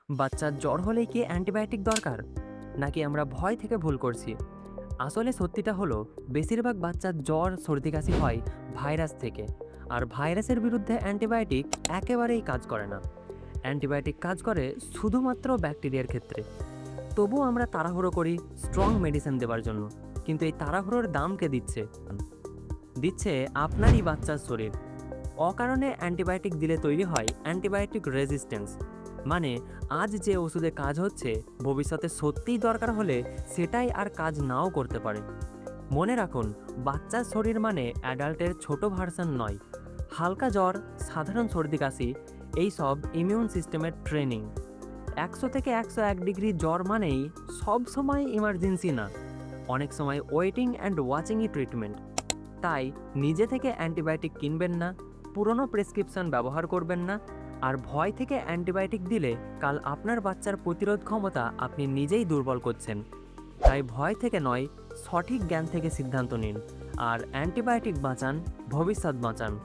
বাচ্চার জ্বর হলেই কি অ্যান্টিবায়োটিক দরকার, নাকি আমরা ভয় থেকে ভুল করছি? আসলে সত্যিটা হলো, বেশিরভাগ বাচ্চার জ্বর সর্দি কাশি হয় ভাইরাস থেকে। আর ভাইরাসের বিরুদ্ধে অ্যান্টিবায়োটিক একেবারেই কাজ করে না। অ্যান্টিবায়োটিক কাজ করে শুধুমাত্র ব্যাকটেরিয়ার ক্ষেত্রে। তবুও আমরা তাড়াহুড়ো করি স্ট্রং মেডিসিন দেওয়ার জন্য। কিন্তু এই তাড়াহুড়োর দাম কে দিচ্ছে? দিচ্ছে আপনারই বাচ্চার শরীর। অকারণে অ্যান্টিবায়োটিক দিলে তৈরি হয় অ্যান্টিবায়োটিক রেজিস্ট্যান্স। মানে আজ যে ওষুধে কাজ হচ্ছে, ভবিষ্যতে সত্যিই দরকার হলে সেটাই আর কাজ নাও করতে পারে। মনে রাখুন, বাচ্চার শরীর মানে অ্যাডাল্টের ছোট ভার্সন নয়। হালকা জ্বর, সাধারণ সর্দি কাশি, এই সব ইমিউন সিস্টেমের ট্রেনিং। 100 থেকে 101 ডিগ্রি জ্বর মানেই সব সময় ইমার্জেন্সি না, অনেক সময় ওয়েটিং অ্যান্ড ওয়াচিংই ট্রিটমেন্ট। তাই নিজে থেকে অ্যান্টিবায়োটিক কিনবেন না, পুরনো প্রেসক্রিপশন ব্যবহার করবেন না। আর ভয় থেকে অ্যান্টিবায়োটিক দিলে কাল আপনার বাচ্চার প্রতিরোধ ক্ষমতা আপনি নিজেই দুর্বল করছেন। তাই ভয় থেকে নয়, সঠিক জ্ঞান থেকে সিদ্ধান্ত নিন। আর অ্যান্টিবায়োটিক বাঁচান, ভবিষ্যৎ বাঁচান।